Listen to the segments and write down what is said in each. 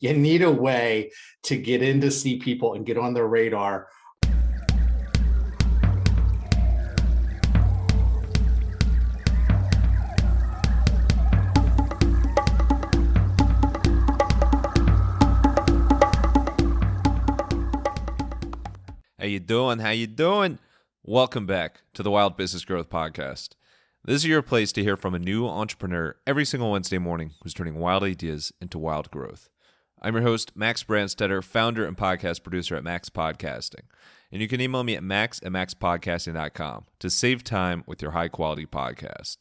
You need a way to get in to see people and get on their radar. How you doing? How you doing? Welcome back to the Wild Business Growth Podcast. This is your place to hear from a new entrepreneur every single Wednesday morning who's turning wild ideas into wild growth. I'm your host, Max Branstetter, founder and podcast producer at MaxPodcasting. And you can email me at max@maxpodcasting.com to save time with your high-quality podcast.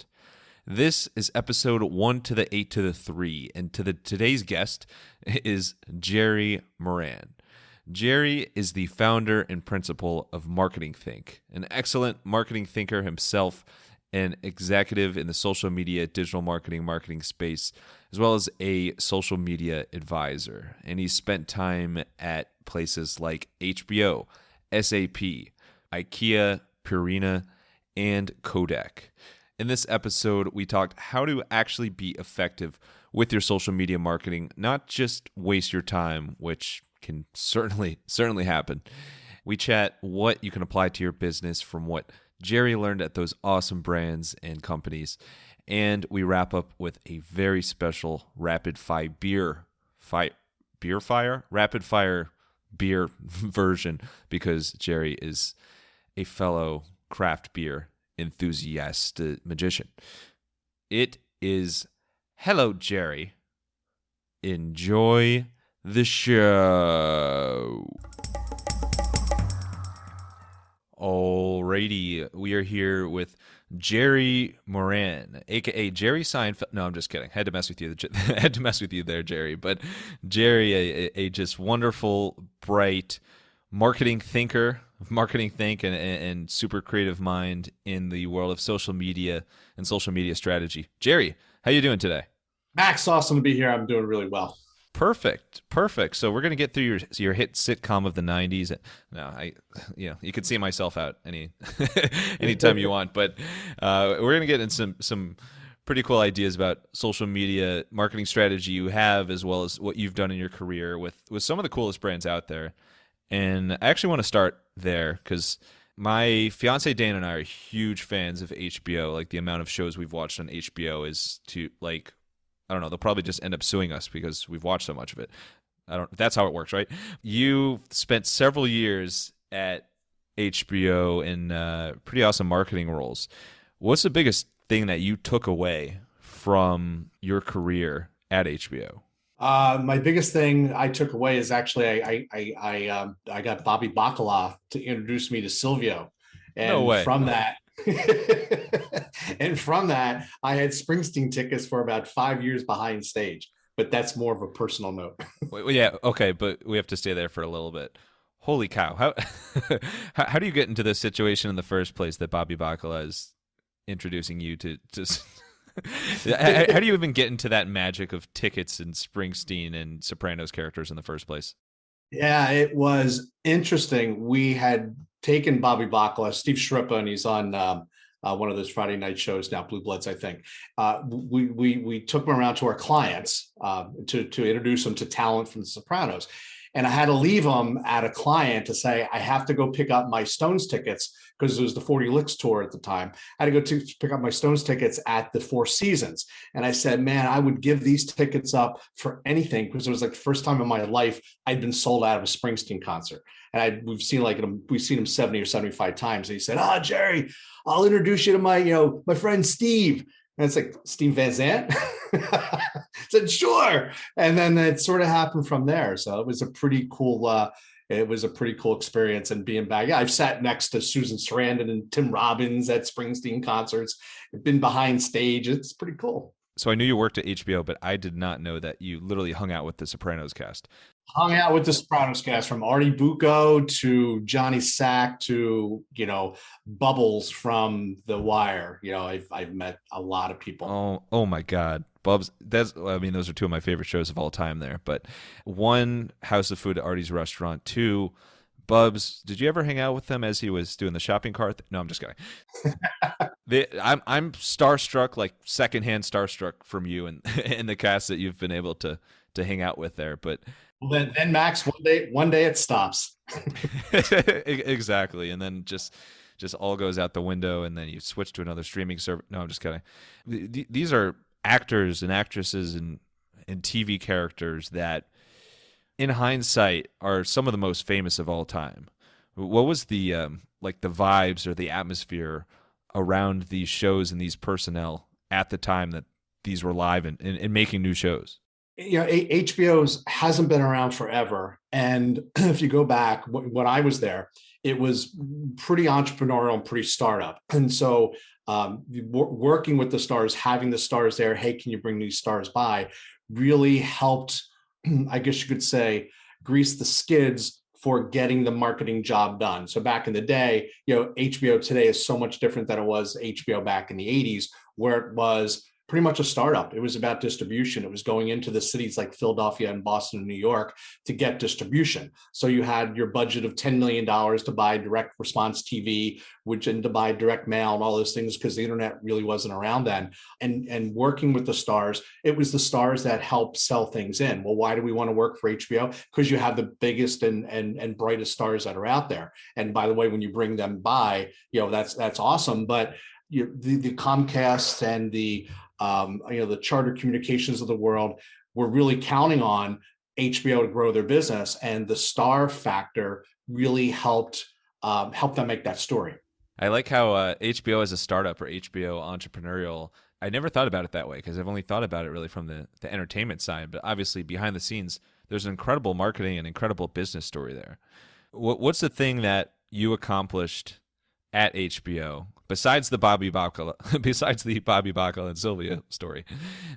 This is episode 1 to the 8 to the 3, and today's guest is Gerry Moran. Gerry is the founder and principal of Marketingthink, an excellent marketing thinker himself, an executive in the social media, digital marketing space, as well as a social media advisor. And he's spent time at places like HBO, SAP, IKEA, Purina, and Kodak. In this episode, we talked how to actually be effective with your social media marketing, not just waste your time, which can certainly happen. We chat what you can apply to your business from what Gerry learned at those awesome brands and companies, and we wrap up with a very special rapid fire beer version, because Gerry is a fellow craft beer enthusiast magician. It is Hello Gerry. Enjoy the show. Alrighty, we are here with Gerry Moran, aka Jerry Seinfeld. No, I'm just kidding. Had to mess with you. Had to mess with you there, Gerry. But Gerry, a just wonderful, bright marketing thinker, Marketingthink, and super creative mind in the world of social media and social media strategy. Gerry, how you doing today? Max, awesome to be here. I'm doing really well. Perfect. So we're gonna get through your hit sitcom of the '90s. No, you could see myself out anytime you want, but we're gonna get in some pretty cool ideas about social media marketing strategy you have, as well as what you've done in your career with some of the coolest brands out there. And I actually want to start there because my fiance Dana and I are huge fans of HBO. Like, the amount of shows we've watched on HBO is I don't know, they'll probably just end up suing us because we've watched so much of it. That's how it works, right? You spent several years at HBO in pretty awesome marketing roles. What's the biggest thing that you took away from your career at HBO? My biggest thing I took away is actually I got Bobby Bacala to introduce me to Silvio, and No way. from that. And from that, I had Springsteen tickets for about 5 years behind stage, but that's more of a personal note. Well, yeah, okay, but we have to stay there for a little bit. Holy cow! How how do you get into this situation in the first place that Bobby Bacala is introducing you to? How do you even get into that magic of tickets and Springsteen and Sopranos characters in the first place? Yeah, it was interesting. We had taken Bobby Bacala, Steve Shrippa, and he's on one of those Friday night shows now, Blue Bloods, I think. We took him around to our clients to introduce him to talent from The Sopranos. And I had to leave him at a client to say, I have to go pick up my Stones tickets, because it was the 40 Licks tour at the time. I had to go pick up my Stones tickets at the Four Seasons. And I said, man, I would give these tickets up for anything, because it was like the first time in my life I'd been sold out of a Springsteen concert. And we've seen him 70 or 75 times. And he said, Gerry, I'll introduce you to my friend Steve. And it's like, Steve Van Zandt? I said, sure. And then it sort of happened from there. So it was a pretty cool experience. And being back, I've sat next to Susan Sarandon and Tim Robbins at Springsteen concerts. I've been behind stage. It's pretty cool. So I knew you worked at HBO, but I did not know that you literally hung out with the Sopranos cast. Hung out with the Sopranos cast, from Artie Bucco to Johnny Sack to, Bubbles from The Wire. I've met a lot of people. Oh my God. Bubs, those are two of my favorite shows of all time there. But one, House of Food at Artie's Restaurant. Two, Bubs, did you ever hang out with them as he was doing the shopping cart? No, I'm just kidding. I'm starstruck, like secondhand starstruck from you and the cast that you've been able to to hang out with there. But well, then Max, one day it stops. exactly, and then just all goes out the window, and then you switch to another streaming service. No, I'm just kidding. These are actors and actresses and TV characters that, in hindsight, are some of the most famous of all time. What was the like the vibes or the atmosphere around these shows and these personnel at the time that these were live and making new shows? HBO's hasn't been around forever. And if you go back, when I was there, it was pretty entrepreneurial and pretty startup. And so working with the stars, having the stars there, hey, can you bring these stars by, really helped, I guess you could say, grease the skids for getting the marketing job done. So back in the day, HBO today is so much different than it was HBO back in the 80s, where it was pretty much a startup. It was about distribution. It was going into the cities like Philadelphia and Boston and New York to get distribution. So you had your budget of $10 million to buy direct response TV, and to buy direct mail and all those things, because the internet really wasn't around then. And working with the stars, it was the stars that helped sell things in. Well, why do we want to work for HBO? Because you have the biggest and brightest stars that are out there. And by the way, when you bring them by, that's awesome. But the Comcast and the Charter Communications of the world were really counting on HBO to grow their business, and the star factor really helped them make that story. I like how HBO as a startup or HBO entrepreneurial. I never thought about it that way, because I've only thought about it really from the entertainment side. But obviously, behind the scenes, there's an incredible marketing and incredible business story there. What's the thing that you accomplished at HBO besides the Bobby Bacala and Sylvia story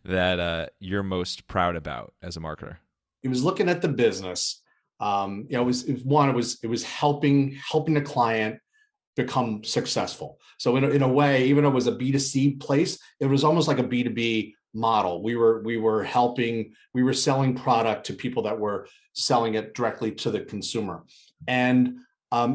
that you're most proud about as a marketer? It was looking at the business. It was helping the client become successful. So in a way, even though it was a B2C place, it was almost like a B2B model. We were selling product to people that were selling it directly to the consumer. And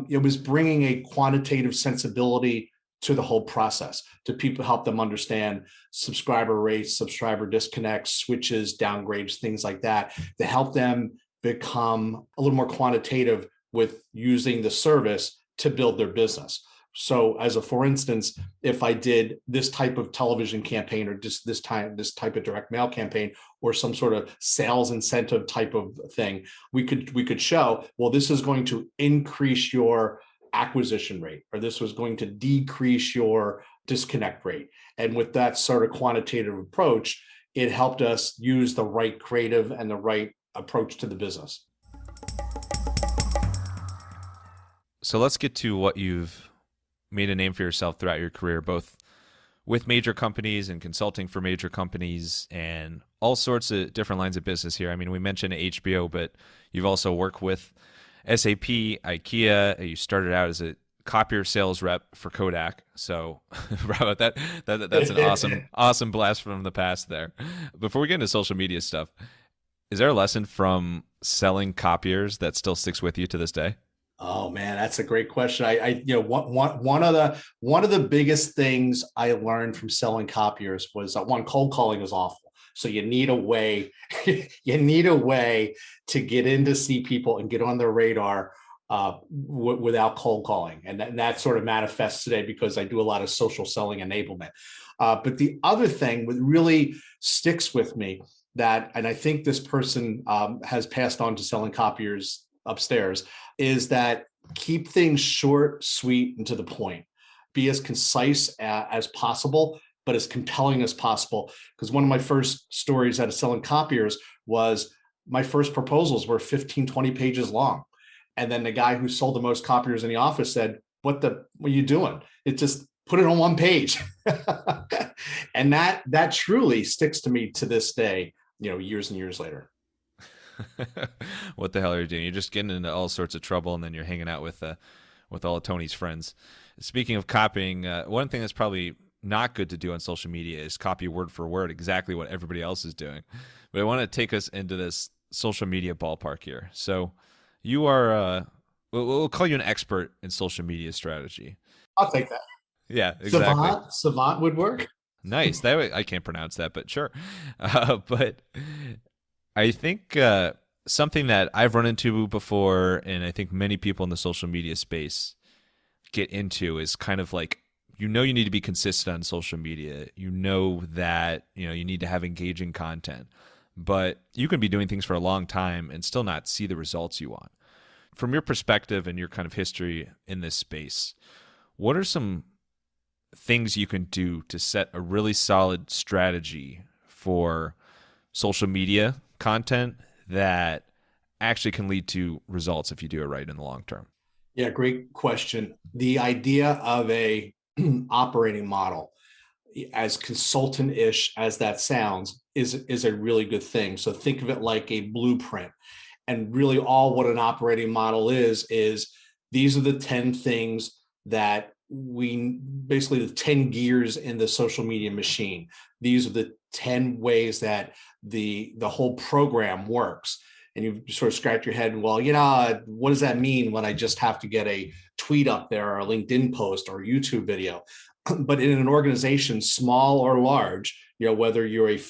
it was bringing a quantitative sensibility to the whole process, to people, help them understand subscriber rates, subscriber disconnects, switches, downgrades, things like that, to help them become a little more quantitative with using the service to build their business. So for instance, if I did this type of television campaign, or just this type of direct mail campaign, or some sort of sales incentive type of thing, we could show, well, this is going to increase your acquisition rate, or this was going to decrease your disconnect rate. And with that sort of quantitative approach, it helped us use the right creative and the right approach to the business. So let's get to what you've made a name for yourself throughout your career, both with major companies and consulting for major companies and all sorts of different lines of business here. I mean, we mentioned HBO, but you've also worked with SAP, IKEA. You started out as a copier sales rep for Kodak. So how about that? That's an awesome blast from the past there. Before we get into social media stuff, is there a lesson from selling copiers that still sticks with you to this day? Oh man, that's a great question. One of the biggest things I learned from selling copiers was that cold calling is awful. So you need a way, to get in to see people and get on their radar without cold calling. And that sort of manifests today because I do a lot of social selling enablement. But the other thing that really sticks with me, and I think this person has passed on to selling copiers upstairs, is that keep things short, sweet, and to the point. Be as concise as possible, but as compelling as possible. Because one of my first stories out of selling copiers was my first proposals were 15, 20 pages long. And then the guy who sold the most copiers in the office said, what are you doing? It just put it on one page. And that truly sticks to me to this day, years and years later. What the hell are you doing? You're just getting into all sorts of trouble, and then you're hanging out with all of Tony's friends. Speaking of copying, one thing that's probably not good to do on social media is copy word for word exactly what everybody else is doing. But I want to take us into this social media ballpark here. So you are, we'll call you an expert in social media strategy. I'll take that. Yeah, exactly. Savant would work. Nice. That way, I can't pronounce that, but sure. But I think something that I've run into before, and I think many people in the social media space get into, is kind of like, you need to be consistent on social media. You know that, you need to have engaging content, but you can be doing things for a long time and still not see the results you want. From your perspective and your kind of history in this space, what are some things you can do to set a really solid strategy for social media content that actually can lead to results if you do it right in the long term? Yeah, great question. The idea of a operating model, as consultant-ish as that sounds, is a really good thing. So think of it like a blueprint. And really all what an operating model is these are the 10 things that basically the 10 gears in the social media machine. These are the 10 ways that the whole program works. And you sort of scratch your head, well, what does that mean when I just have to get a tweet up there or a LinkedIn post or a YouTube video? But in an organization, small or large, whether you're a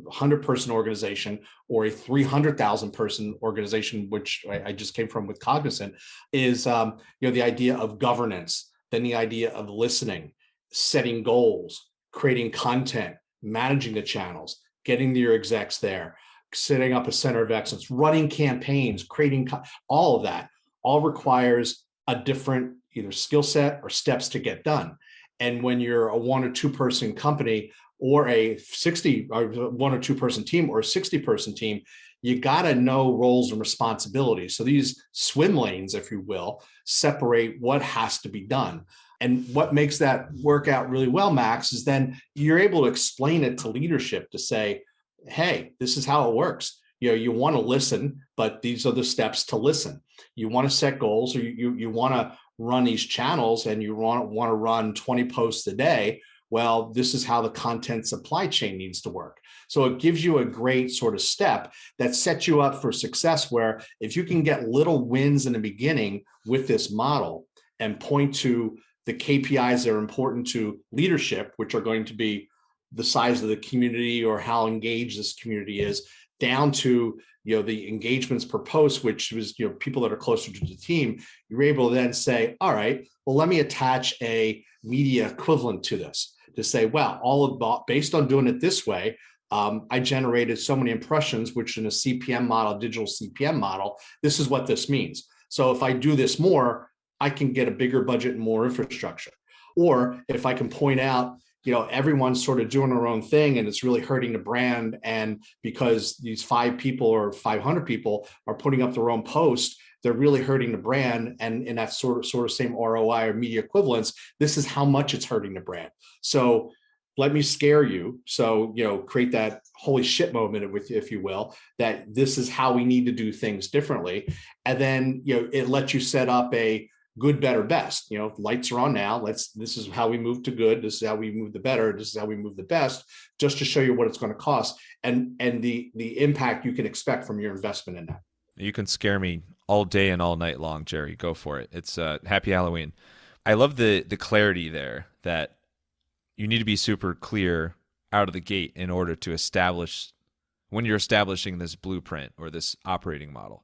100-person organization or a 300,000 person organization, which I just came from with Cognizant, is the idea of governance, then the idea of listening, setting goals, creating content, managing the channels, getting your execs there, setting up a center of excellence, running campaigns, creating all of that. All requires a different either skill set or steps to get done. And when you're a 1 or 2 person company, or a 60 or 1 or 2 person team, or a 60-person team, you got to know roles and responsibilities. So these swim lanes, if you will, separate what has to be done. And what makes that work out really well, Max, is then you're able to explain it to leadership to say, hey, this is how it works. You want to listen, but these are the steps to listen. You want to set goals, or you want to run these channels, and you want to run 20 posts a day. Well, this is how the content supply chain needs to work. So it gives you a great sort of step that sets you up for success, where if you can get little wins in the beginning with this model and point to the KPIs that are important to leadership, which are going to be the size of the community or how engaged this community is, down to the engagements per post, which was people that are closer to the team, you're able to then say, all right, well, let me attach a media equivalent to this to say, well, based on doing it this way, I generated so many impressions, which in a CPM model, digital CPM model, this is what this means. So if I do this more, I can get a bigger budget and more infrastructure. Or if I can point out, everyone's sort of doing their own thing and it's really hurting the brand. And because these 5 people or 500 people are putting up their own post, they're really hurting the brand. And in that sort of same ROI or media equivalence, this is how much it's hurting the brand. So let me scare you. So, create that holy shit moment, if you will, that this is how we need to do things differently. And then, it lets you set up a good, better, best. Lights are on now. This is how we move to good. This is how we move the better. This is how we move the best, just to show you what it's going to cost and the impact you can expect from your investment in that. You can scare me all day and all night long, Gerry. Go for it. It's happy Halloween. I love the clarity there, that you need to be super clear out of the gate in order to establish, when you're establishing this blueprint or this operating model.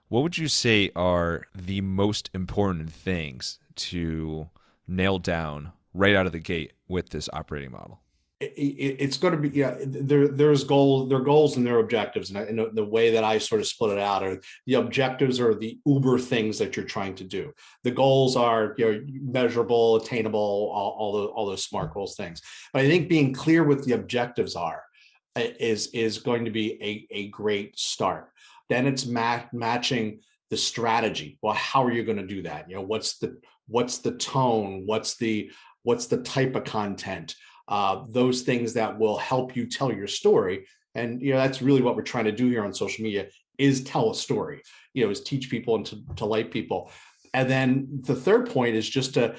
What would you say are the most important things to nail down right out of the gate with this operating model? It's going to be, there's goals and their objectives. And the way that I sort of split it out are the objectives are the uber things that you're trying to do. The goals are, measurable, attainable, all those SMART goals things. But I think being clear what the objectives is going to be a great start. Then it's matching the strategy. Well, how are you going to do that? What's the tone? What's the type of content? Those things that will help you tell your story. And that's really what we're trying to do here on social media, is tell a story. Is teach people and to delight people. And then the third point is just to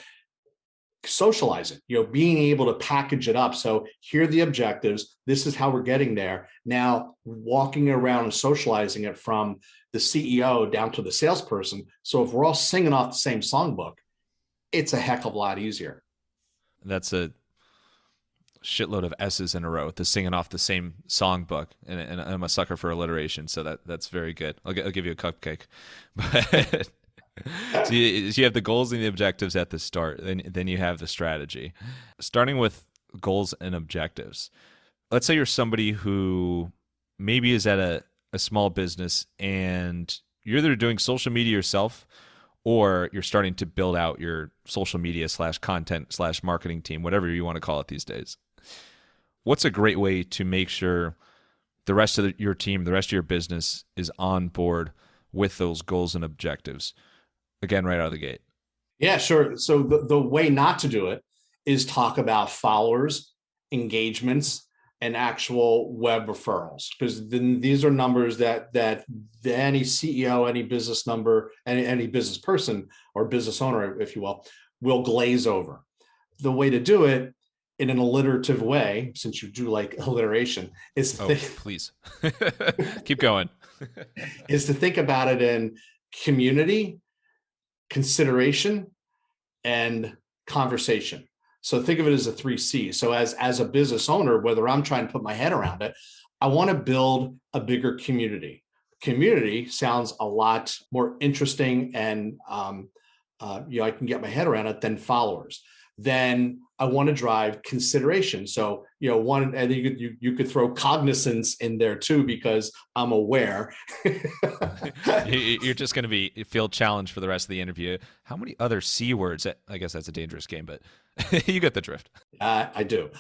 socialize it, being able to package it up. So here are the objectives. This is how we're getting there. Now walking around and socializing it from the CEO down to the salesperson. So if we're all singing off the same songbook, it's a heck of a lot easier. That's a shitload of S's in a row to singing off the same songbook, and I'm a sucker for alliteration, so that's very good. I'll give you a cupcake. But so you have the goals and the objectives at the start, then you have the strategy. Starting with goals and objectives. Let's say you're somebody who maybe is at a small business and you're either doing social media yourself or you're starting to build out your social media / content / marketing team, whatever you want to call it these days. What's a great way to make sure the rest of your team, the rest of your business is on board with those goals and objectives? Again, right out of the gate. Yeah, sure. So the way not to do it is talk about followers, engagements, and actual web referrals, because then these are numbers that any CEO, any business number, any business person or business owner, if you will glaze over. The way to do it in an alliterative way, since you do like alliteration, is please keep going. is to think about it in community, consideration, and conversation. So think of it as a 3 C's. So as a business owner, whether I'm trying to put my head around it, I want to build a bigger community. Community sounds a lot more interesting, and I can get my head around it than followers. Then I want to drive consideration. So, one, and you could throw cognizance in there too, because I'm aware. You're just going to feel challenged for the rest of the interview. How many other C words? I guess that's a dangerous game, but you get the drift. I do.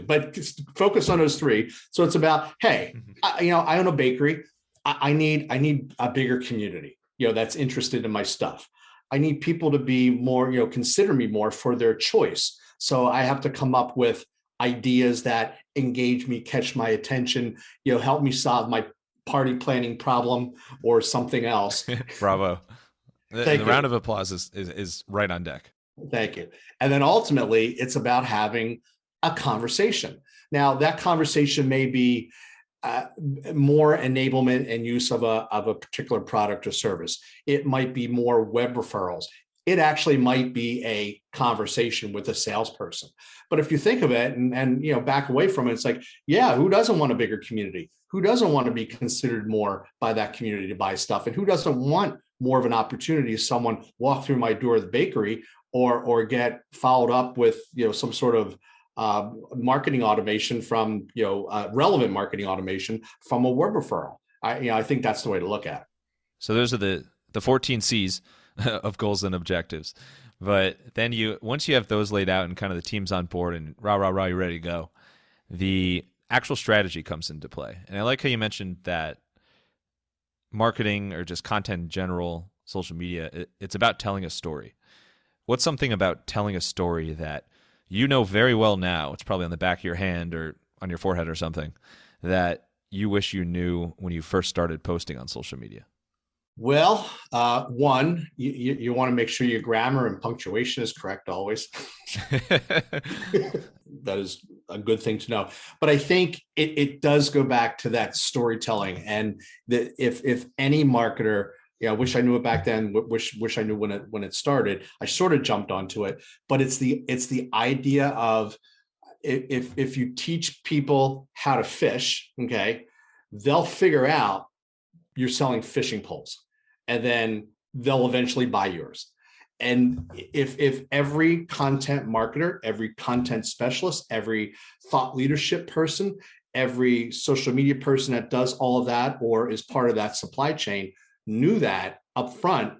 But focus on those 3. So it's about, hey, I own a bakery. I need a bigger community, that's interested in my stuff. I need people to be more, consider me more for their choice. So I have to come up with ideas that engage me, catch my attention, help me solve my party planning problem or something else. Bravo. The round of applause is right on deck. Thank you. And then ultimately, it's about having a conversation. Now, that conversation may be more enablement and use of a particular product or service. It might be more web referrals. It actually might be a conversation with a salesperson. But if you think of it and back away from it, it's like, yeah, who doesn't want a bigger community? Who doesn't want to be considered more by that community to buy stuff? And who doesn't want more of an opportunity if someone walk through my door of the bakery or get followed up with some sort of marketing automation from relevant marketing automation from a web referral? I think that's the way to look at it. So those are the 14 C's of goals and objectives. But then once you have those laid out and kind of the team's on board and rah, you're ready to go, the actual strategy comes into play. And I like how you mentioned that marketing or just content in general, social media, it's about telling a story. What's something about telling a story that very well now, it's probably on the back of your hand or on your forehead or something, that you wish you knew when you first started posting on social media? Well, one, you want to make sure your grammar and punctuation is correct always. That is a good thing to know. But I think it does go back to that storytelling. And that if any marketer, I wish I knew it back then, wish I knew when it started, I sort of jumped onto it. But it's the idea of if you teach people how to fish, okay, they'll figure out you're selling fishing poles, and then they'll eventually buy yours. And if every content marketer, every content specialist, every thought leadership person, every social media person that does all of that or is part of that supply chain knew that up front,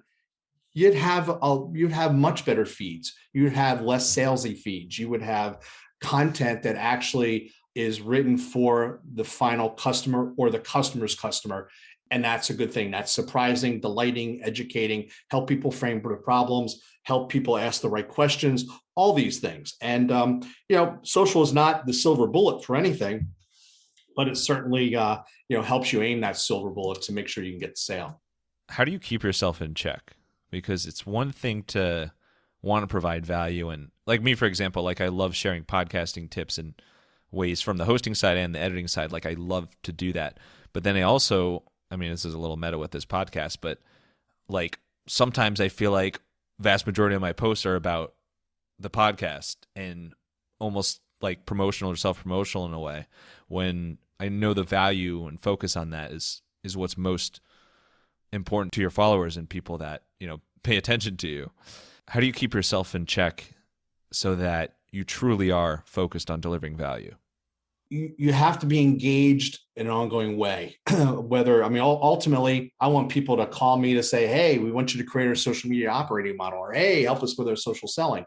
you'd have much better feeds. You'd have less salesy feeds. You would have content that actually is written for the final customer or the customer's customer. And that's a good thing. That's surprising, delighting, educating, help people frame the problems, help people ask the right questions, all these things. And, social is not the silver bullet for anything, but it certainly, helps you aim that silver bullet to make sure you can get the sale. How do you keep yourself in check? Because it's one thing to want to provide value. And like me, for example, like I love sharing podcasting tips and ways from the hosting side and the editing side. Like I love to do that. But then this is a little meta with this podcast, but like sometimes I feel like vast majority of my posts are about the podcast and almost like promotional or self-promotional in a way, when I know the value and focus on that is what's most important to your followers and people that, pay attention to you. How do you keep yourself in check so that you truly are focused on delivering value? You have to be engaged in an ongoing way. Ultimately, I want people to call me to say, hey, we want you to create our social media operating model, or hey, help us with our social selling.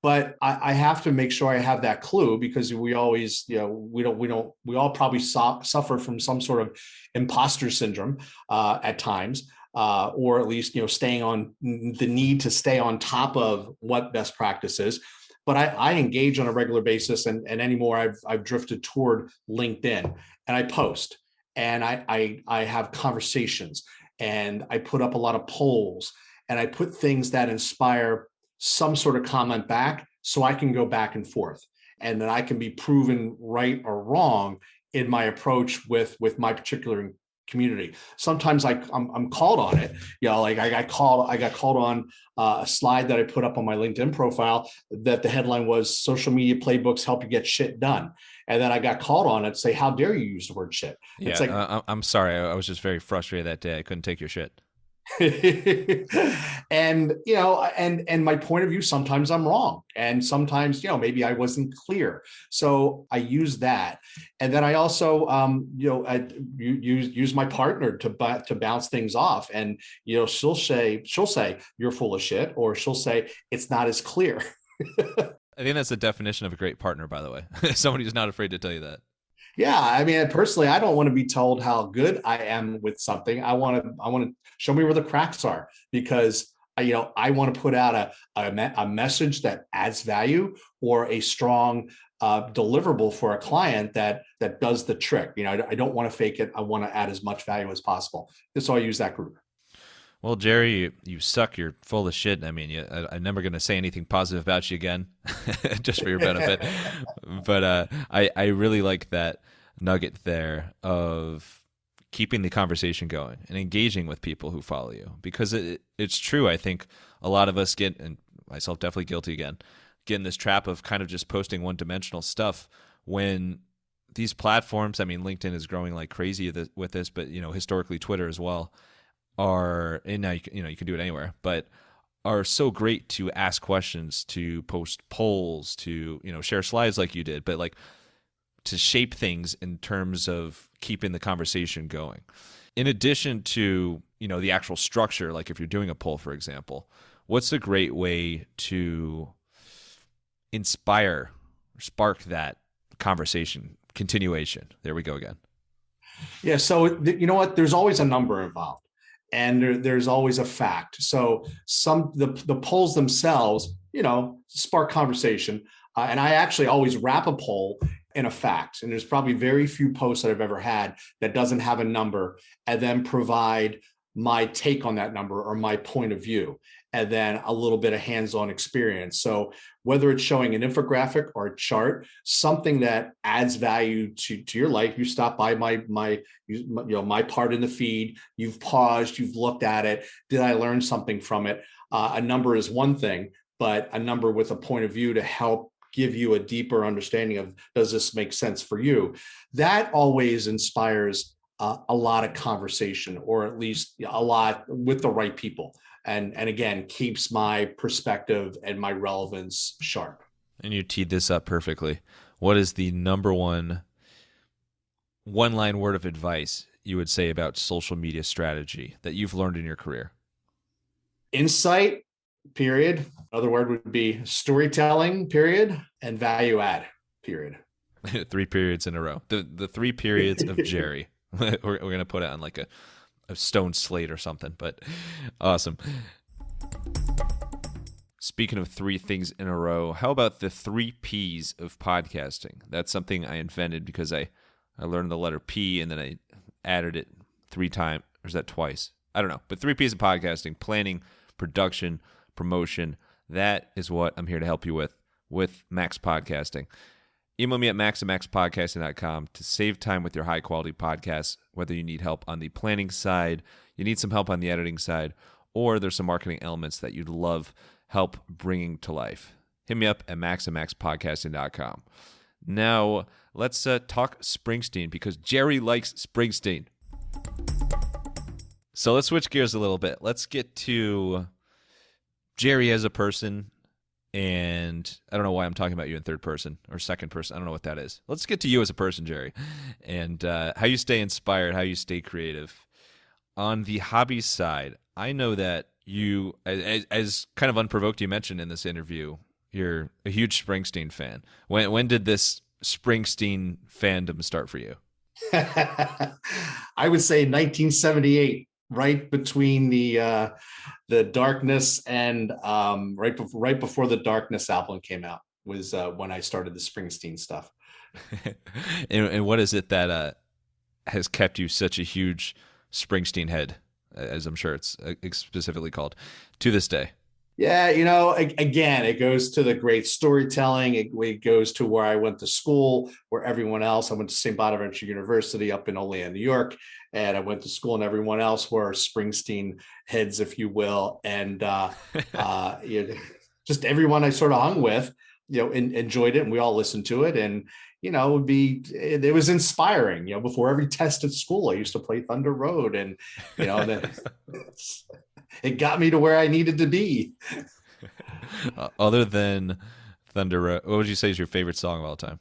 But I have to make sure I have that clue, because we always, we all probably suffer from some sort of imposter syndrome at times, or at least, staying on the need to stay on top of what best practice is. But I engage on a regular basis, and anymore I've drifted toward LinkedIn, and I post, and I have conversations, and I put up a lot of polls, and I put things that inspire some sort of comment back, so I can go back and forth, and then I can be proven right or wrong in my approach with my particular community. Sometimes I'm called on it. Like I got called on a slide that I put up on my LinkedIn profile that the headline was "Social Media Playbooks Help You Get Shit Done," and then I got called on it to say, "How dare you use the word shit?" Yeah, it's like, I'm sorry. I was just very frustrated that day. I couldn't take your shit. and my point of view, sometimes I'm wrong, and sometimes maybe I wasn't clear, so I use that. And then I also I use my partner to bounce things off, and she'll say you're full of shit, or she'll say it's not as clear. I think that's the definition of a great partner, by the way. Somebody who's not afraid to tell you that. Yeah, personally, I don't want to be told how good I am with something. I want to show me where the cracks are, because I want to put out a message that adds value, or a strong deliverable for a client that does the trick. I don't want to fake it. I want to add as much value as possible. So I use that group. Well, Gerry, you suck. You're full of shit. I'm never going to say anything positive about you again, just for your benefit. But I really like that nugget there of keeping the conversation going and engaging with people who follow you, because it's true. I think a lot of us get, and myself definitely guilty again, get in this trap of kind of just posting one-dimensional stuff, when these platforms, LinkedIn is growing like crazy with this, but historically Twitter as well, and now you can do it anywhere, but are so great to ask questions, to post polls, to share slides like you did, but like to shape things in terms of keeping the conversation going. In addition to the actual structure, like if you're doing a poll, for example, what's a great way to inspire or spark that conversation continuation? There we go again. Yeah. So you know what? There's always a number involved, and there's always a fact. So the polls themselves, spark conversation. And I actually always wrap a poll in a fact. And there's probably very few posts that I've ever had that doesn't have a number, and then provide my take on that number, or my point of view, and then a little bit of hands-on experience. So whether it's showing an infographic or a chart, something that adds value to your life, you stop by my part in the feed, you've paused, you've looked at it. Did I learn something from it? A number is one thing, but a number with a point of view to help give you a deeper understanding of, does this make sense for you? That always inspires a lot of conversation, or at least a lot with the right people. And again, keeps my perspective and my relevance sharp. And you teed this up perfectly. What is the number one-line word of advice you would say about social media strategy that you've learned in your career? Insight, period. Another word would be storytelling, period, and value add, period. 3 periods in a row. The 3 periods of Gerry. We're going to put it on like a stone slate or something, but awesome. Speaking of 3 things in a row, how about the 3 P's of podcasting? That's something I invented because I learned the letter P, and then I added it 3 times. Or is that twice? I don't know. But 3 P's of podcasting: planning, production, promotion. That is what I'm here to help you with Max Podcasting. Email me at max@maxpodcasting.com to save time with your high-quality podcasts, whether you need help on the planning side, you need some help on the editing side, or there's some marketing elements that you'd love help bringing to life. Hit me up at max@maxpodcasting.com. Now, let's talk Springsteen because Gerry likes Springsteen. So let's switch gears a little bit. Let's get to Gerry as a person. And I don't know why I'm talking about you in third person or second person. I don't know what that is. Let's get to you as a person, Gerry, and how you stay inspired, how you stay creative. On the hobby side, I know that you, as kind of unprovoked, you mentioned in this interview, you're a huge Springsteen fan. When did this Springsteen fandom start for you? I would say 1978, right between the Darkness and right before the Darkness album came out was when I started the Springsteen stuff. And what is it that has kept you such a huge Springsteen head, as I'm sure it's specifically called, to this day? Yeah, again, it goes to the great storytelling. It goes to where I went to school, where everyone else, I went to St. Bonaventure University up in Olean, New York, and I went to school, and everyone else were Springsteen heads, if you will. And just everyone I sort of hung with, enjoyed it, and we all listened to it. And, it was inspiring. Before every test at school, I used to play Thunder Road, and, then it got me to where I needed to be. Other than Thunder Road, what would you say is your favorite song of all time?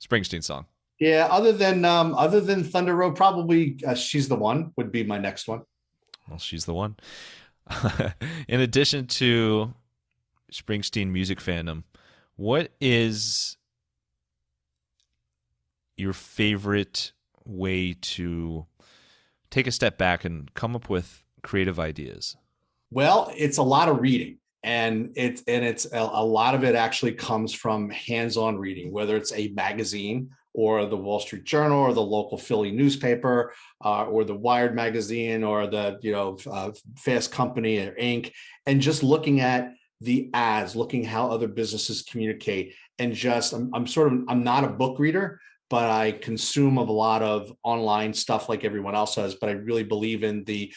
Springsteen song. Yeah, other than Thunder Road, probably She's the One would be my next one. Well, She's the One. In addition to Springsteen music fandom, what is your favorite way to take a step back and come up with creative ideas? Well, it's a lot of reading, and it's a lot of it actually comes from hands-on reading, whether it's a magazine or the Wall Street Journal or the local Philly newspaper or the Wired magazine or the Fast Company or Inc. And just looking at the ads, looking how other businesses communicate, and just I'm not a book reader, but I consume a lot of online stuff like everyone else does. But I really believe in the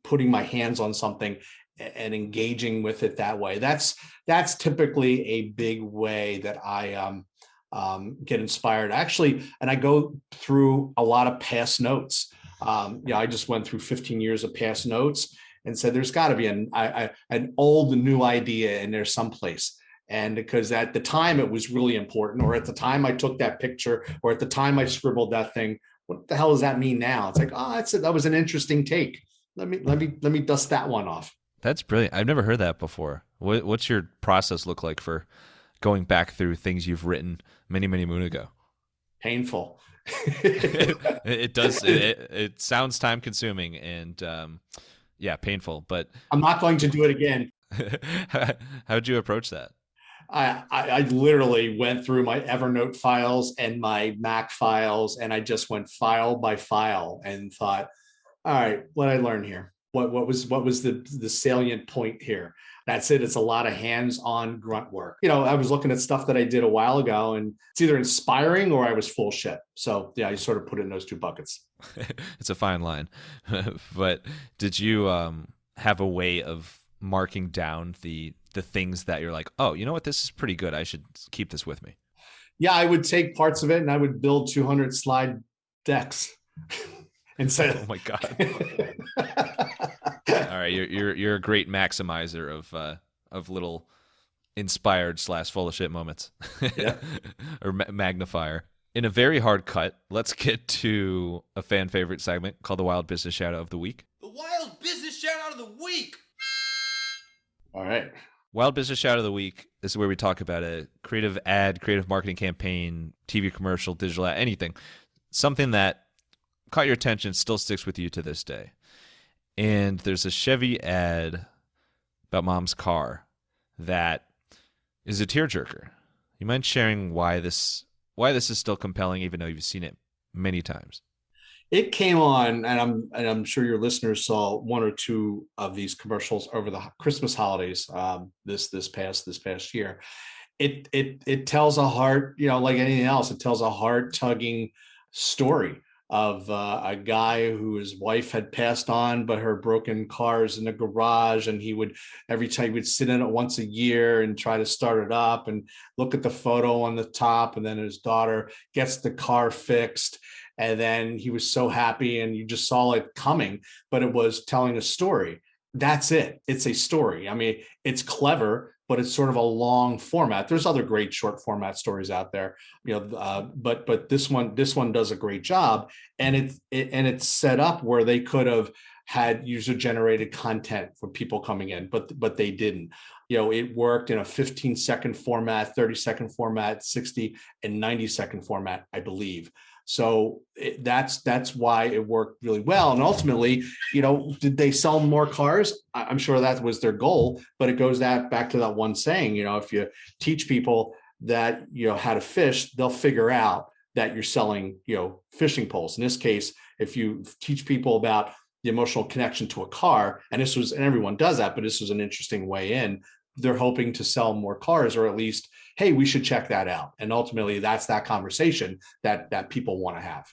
putting my hands on something and engaging with it that way. That's typically a big way that I get inspired, actually. And I go through a lot of past notes. I just went through 15 years of past notes and said, there's got to be an old new idea in there someplace. And because at the time it was really important, or at the time I took that picture, or at the time I scribbled that thing, what the hell does that mean now? It's like, that was an interesting take. Let me dust that one off. That's brilliant. I've never heard that before. What's your process look like for going back through things you've written many, many moon ago? Painful. It does. It sounds time consuming and painful, but I'm not going to do it again. How'd you approach that? I literally went through my Evernote files and my Mac files, and I just went file by file and thought, all right, what did I learn here? What was the salient point here? That's it. It's a lot of hands-on grunt work. I was looking at stuff that I did a while ago, and it's either inspiring or I was full shit. So yeah, I sort of put it in those two buckets. It's a fine line. But did you have a way of marking down the things that you're like, oh, you know what, this is pretty good, I should keep this with me? Yeah, I would take parts of it and I would build 200 slide decks and say, oh my God. All right, you're a great maximizer of little inspired / full of shit moments. Yeah. Or magnifier. In a very hard cut, let's get to a fan favorite segment called the Wild Business Shout Out of the Week. The Wild Business Shout Out of the Week. All right. Wild Business Shout of the Week. This is where we talk about a creative ad, creative marketing campaign, TV commercial, digital ad, anything. Something that caught your attention, still sticks with you to this day. And there's a Chevy ad about mom's car that is a tearjerker. You mind sharing why this is still compelling, even though you've seen it many times? It came on, and I'm sure your listeners saw one or two of these commercials over the Christmas holidays this past year. It tells a heart, like anything else, it tells a heart tugging story a guy whose wife had passed on, but her broken car is in the garage, and every time he would sit in it once a year and try to start it up and look at the photo on the top, and then his daughter gets the car fixed. And then he was so happy, and you just saw it coming, but it was telling a story. That's it. It's a story. I mean, it's clever, but it's sort of a long format. There's other great short format stories out there, but this one does a great job, and it's set up where they could have had user generated content for people coming in, but they didn't. It worked in a 15-second format, 30-second format, 60 and 90-second format, I believe. So that's why it worked really well. And ultimately, did they sell more cars? I'm sure that was their goal, but it goes back to that one saying, if you teach people that, how to fish, they'll figure out that you're selling, fishing poles. In this case, if you teach people about the emotional connection to a car, and everyone does that, but this was an interesting way in, they're hoping to sell more cars, or at least, hey, we should check that out. And ultimately, that's that conversation that people want to have.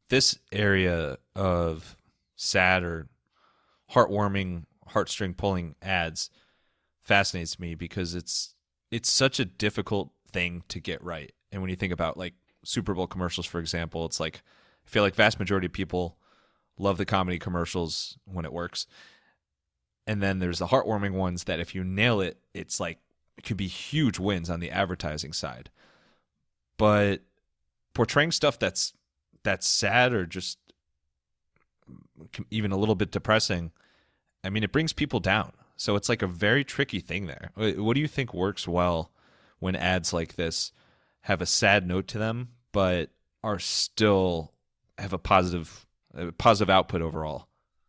This area of sad or heartwarming, heartstring pulling ads fascinates me because it's such a difficult thing to get right. And when you think about like Super Bowl commercials, for example, it's like, I feel like vast majority of people love the comedy commercials when it works. And then there's the heartwarming ones that if you nail it, it's like, it could be huge wins on the advertising side. But portraying stuff that's sad or just even a little bit depressing, I mean, it brings people down. So it's like a very tricky thing there. What do you think works well when ads like this have a sad note to them, but are still have a positive output overall?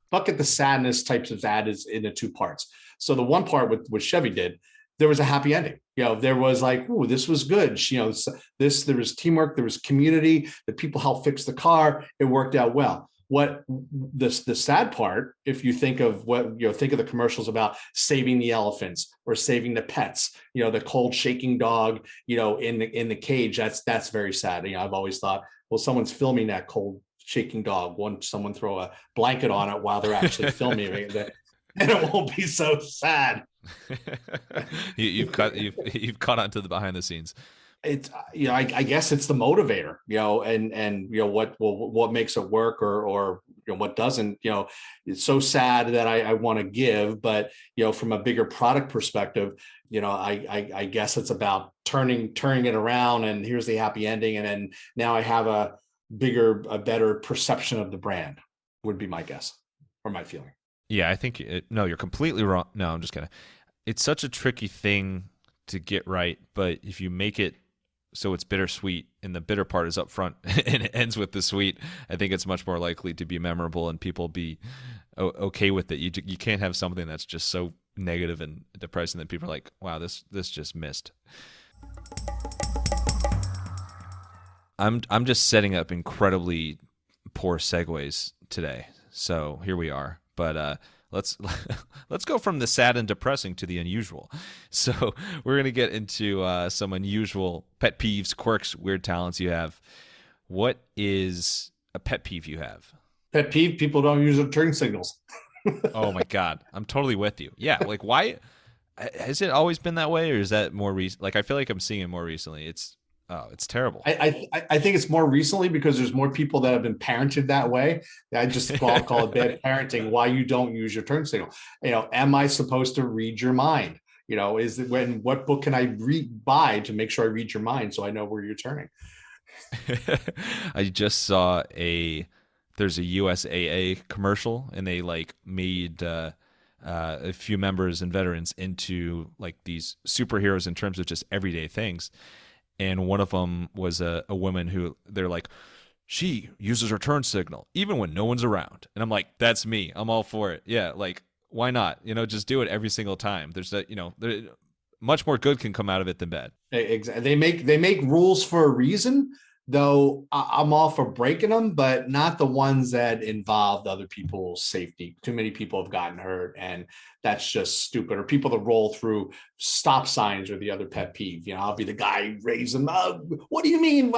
Bucket the sadness types of ad is into two parts. So the one part with what Chevy did, there was a happy ending. There was like, ooh, this was good. there was teamwork, there was community, the people helped fix the car. It worked out well. What the sad part, if you think of think of the commercials about saving the elephants or saving the pets, the cold shaking dog, in the cage, that's very sad. I've always thought, well, someone's filming that cold shaking dog. Won't someone throw a blanket on it while they're actually filming it? And it won't be so sad. You've caught onto the behind the scenes. It's I guess it's the motivator, and what makes it work or what doesn't. It's so sad that I want to give, but from a bigger product perspective, I guess it's about turning it around, and here's the happy ending, and then now I have a better perception of the brand, would be my guess or my feeling. Yeah, I think no, you're completely wrong. No, I'm just kidding. It's such a tricky thing to get right, but if you make it so it's bittersweet and the bitter part is up front and it ends with the sweet, I think it's much more likely to be memorable and people be okay with it. You can't have something that's just so negative and depressing that people are like, wow, this just missed. I'm just setting up incredibly poor segues today. So here we are. But let's go from the sad and depressing to the unusual. So we're going to get into some unusual pet peeves, quirks, weird talents you have. What is a pet peeve you have? Pet peeve, people don't use their turn signals. Oh my God. I'm totally with you. Yeah. Like, why has it always been that way, or is that more recent? Like, I feel like I'm seeing it more recently. It's terrible. I think it's more recently because there's more people that have been parented that way. I just call it bad parenting. Why you don't use your turn signal? Am I supposed to read your mind? What book can I buy to make sure I read your mind so I know where you're turning? I just saw there's a USAA commercial, and they made a few members and veterans into like these superheroes in terms of just everyday things. And one of them was a woman who they're like, she uses her turn signal even when no one's around. And I'm like, that's me. I'm all for it. Yeah. Like, why not? Just do it every single time. There's much more good can come out of it than bad. Exactly. They make rules for a reason, though I'm all for breaking them, but not the ones that involved other people's safety. Too many people have gotten hurt, and that's just stupid. Or people that roll through stop signs are the other pet peeve. I'll be the guy raising them up. What do you mean?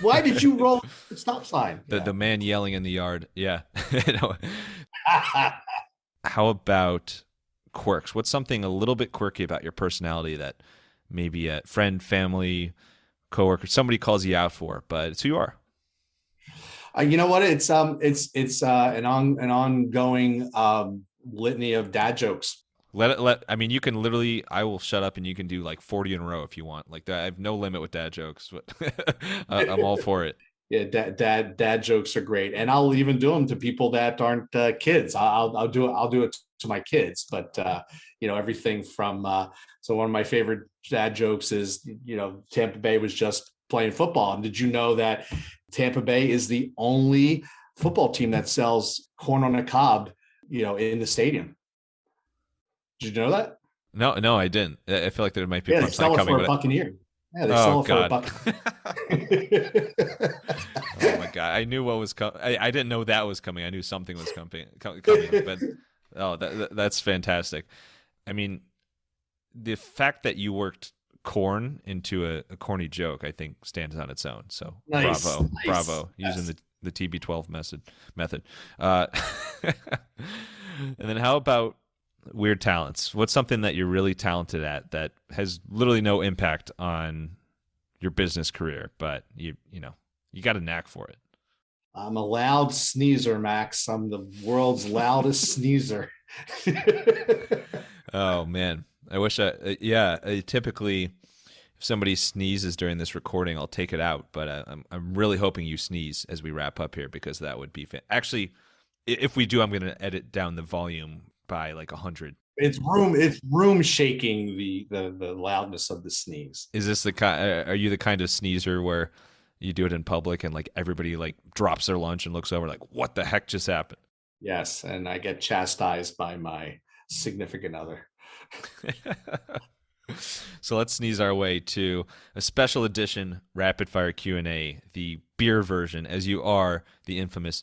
Why did you roll the stop sign? The man yelling in the yard. Yeah. How about quirks? What's something a little bit quirky about your personality that maybe a friend, family, coworker, somebody calls you out for, but it's who you are? You know what? It's an ongoing litany of dad jokes. I mean, you can literally, I will shut up and you can do like 40 in a row if you want. Like I have no limit with dad jokes, but I'm all for it. Yeah, dad jokes are great, and I'll even do them to people that aren't kids. I'll do it to my kids, but everything from so one of my favorite dad jokes is Tampa Bay was just playing football, and did you know that Tampa Bay is the only football team that sells corn on the cob in the stadium? Did you know that? No, I didn't. I feel like there might be they sell it for a buck a year. Yeah, they sell it for a buck. Oh my god! I knew what was coming. I didn't know that was coming. I knew something was coming. But that's fantastic. I mean, the fact that you worked corn into a corny joke, I think, stands on its own. So nice, bravo, yes. Using the TB12 method. And then how about weird talents? What's something that you're really talented at that has literally no impact on your business career, but you got a knack for it? I'm a loud sneezer, Max. I'm the world's loudest sneezer. Oh man, I wish I typically, if somebody sneezes during this recording, I'll take it out. But I'm really hoping you sneeze as we wrap up here, because that would be actually, if we do, I'm going to edit down the volume by like 100. It's room shaking the loudness of the sneeze. Is this are you the kind of sneezer where you do it in public and like everybody like drops their lunch and looks over like, what the heck just happened? Yes, and I get chastised by my significant other. So let's sneeze our way to a special edition rapid fire Q&A, the beer version, as you are the infamous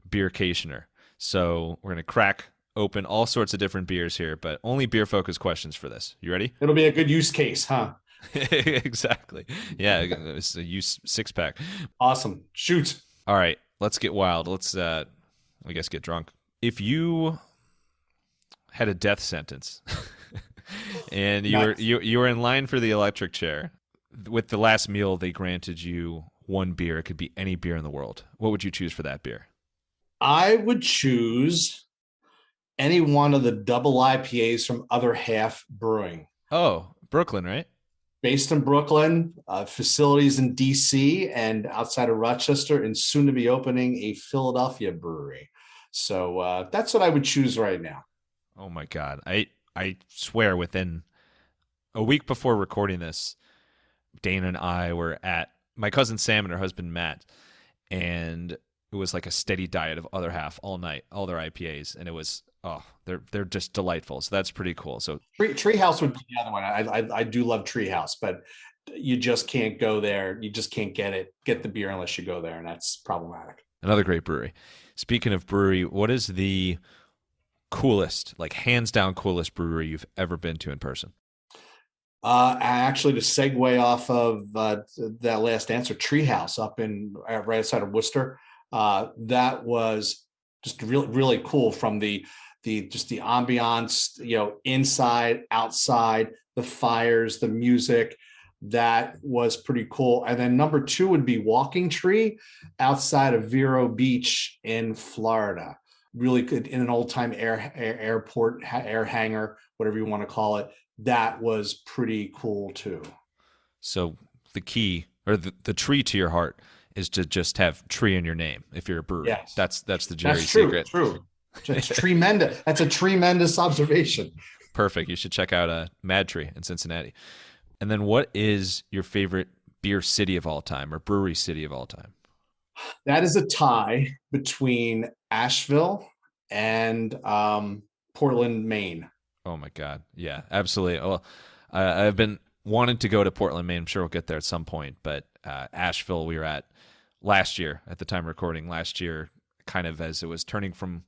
Beercationer. So we're going to crack open all sorts of different beers here, but only beer focused questions for this. You ready? It'll be a good use case, huh? Exactly. Yeah, it's a use 6-pack. Awesome. Shoot. All right, let's get wild. Let's I guess get drunk. If you had a death sentence and you were in line for the electric chair, with the last meal they granted you one beer, it could be any beer in the world, what would you choose for that beer? I would choose any one of the double IPAs from Other Half Brewing. Oh, Brooklyn, right? Based in Brooklyn, facilities in DC and outside of Rochester, and soon to be opening a Philadelphia brewery. So that's what I would choose right now. Oh my God. I swear within a week before recording this, Dana and I were at my cousin Sam and her husband Matt, and it was like a steady diet of Other Half all night, all their IPAs, and it was they're just delightful. So that's pretty cool. So Treehouse would be the other one. I do love Treehouse, but you just can't go there. You just can't get the beer unless you go there, and that's problematic. Another great brewery. Speaking of brewery, what is the coolest, like hands down coolest brewery you've ever been to in person? Actually, to segue off of that last answer, Treehouse up in right outside of Worcester. That was just really, really cool from the ambiance, inside, outside, the fires, the music. That was pretty cool. And then number 2 would be Walking Tree outside of Vero Beach in Florida. Really good, in an old time airport, air hangar, whatever you want to call it. That was pretty cool too. So the key, or the tree to your heart, is to just have tree in your name if you're a brewery. Yes. That's the Gerry secret. True. That's tremendous. That's a tremendous observation. Perfect. You should check out Mad Tree in Cincinnati. And then what is your favorite beer city of all time or brewery city of all time? That is a tie between Asheville and Portland, Maine. Oh my God. Yeah, absolutely. Well, I've been wanting to go to Portland, Maine. I'm sure we'll get there at some point, but Asheville we were at last year, at the time recording last year, kind of as it was turning from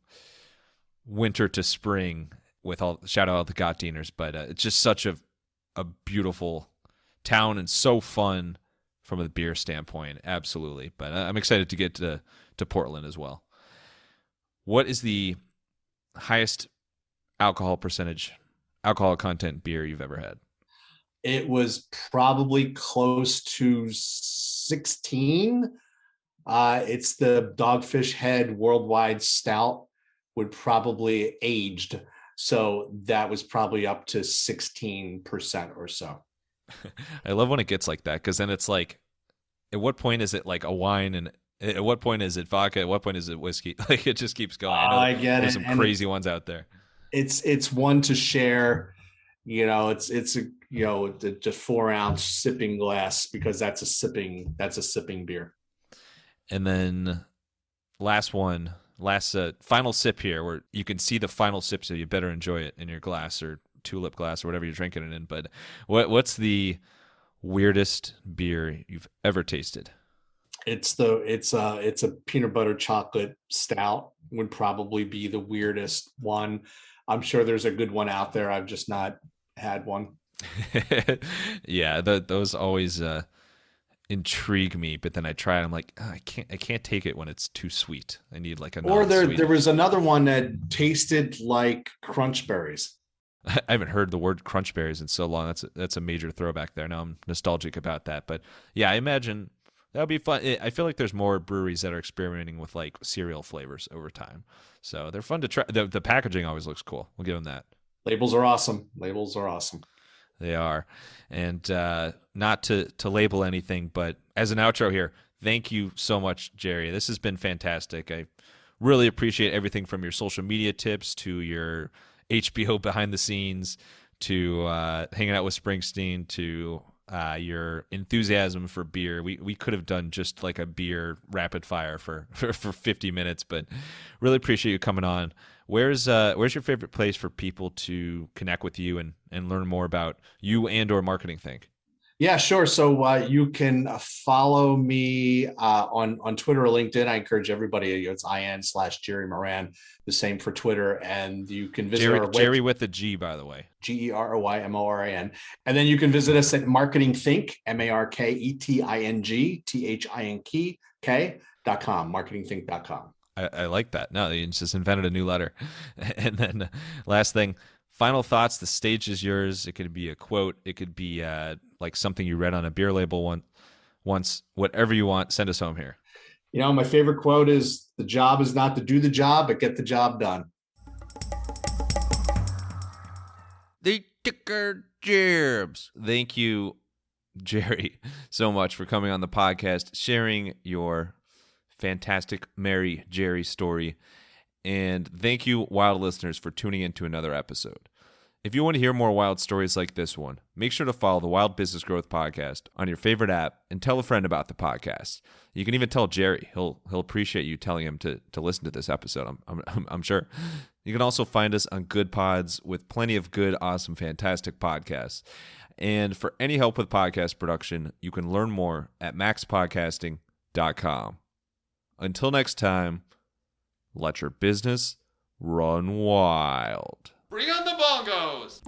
winter to spring, with all shout out all the Gottdieners, but it's just such a beautiful town and so fun from a beer standpoint. Absolutely. But I'm excited to get to Portland as well. What is the highest alcohol content beer you've ever had? It was probably close to 16. It's the Dogfish Head Worldwide Stout, would probably aged. So that was probably up to 16% or so. I love when it gets like that, because then it's like, at what point is it like a wine, and at what point is it vodka? At what point is it whiskey? Like, it just keeps going. I know get there's it. some crazy ones out there. It's one to share. It's a just 4-ounce sipping glass, because that's a sipping beer. And then final sip here, where you can see the final sip, so you better enjoy it in your glass or tulip glass or whatever you're drinking it in. But what's the weirdest beer you've ever tasted? It's a peanut butter chocolate stout, would probably be the weirdest one. I'm sure there's a good one out there. I've just not had one. Yeah, those always intrigue me, but then I try it, I'm like, I can't take it when it's too sweet. I need like a or there was another one that tasted like crunch berries. I haven't heard the word crunch berries in so long. That's a major throwback there. Now I'm nostalgic about that. But yeah, I imagine that would be fun. I feel like there's more breweries that are experimenting with like cereal flavors over time, so they're fun to try. The packaging always looks cool. We'll give them that. Labels are awesome. They are. And not to label anything, but as an outro here, thank you so much, Gerry. This has been fantastic. I really appreciate everything from your social media tips to your HBO behind the scenes to hanging out with Springsteen to your enthusiasm for beer. We could have done just like a beer rapid fire for 50 minutes, but really appreciate you coming on. Where's your favorite place for people to connect with you and learn more about you and or Marketingthink? Yeah, sure. So you can follow me on Twitter or LinkedIn. I encourage everybody. It's IN/Gerry Moran. The same for Twitter. And you can visit our website. Gerry with a G, by the way. GerryMoran. And then you can visit us at Marketingthink, MarketingThink.com, marketingthink.com. I like that. No, you just invented a new letter. And then last thing, final thoughts. The stage is yours. It could be a quote. It could be like something you read on a beer label once. Whatever you want, send us home here. My favorite quote is, "The job is not to do the job, but get the job done." The ticker jibs. Thank you, Gerry, so much for coming on the podcast, sharing your fantastic Mary Gerry story. And thank you, wild listeners, for tuning in to another episode. If you want to hear more wild stories like this one, make sure to follow the Wild Business Growth Podcast on your favorite app and tell a friend about the podcast. You can even tell Gerry. He'll appreciate you telling him to listen to this episode, I'm sure. You can also find us on Good Pods with plenty of good, awesome, fantastic podcasts. And for any help with podcast production, you can learn more at MaxPodcasting.com. Until next time, let your business run wild. Bring on the bongos!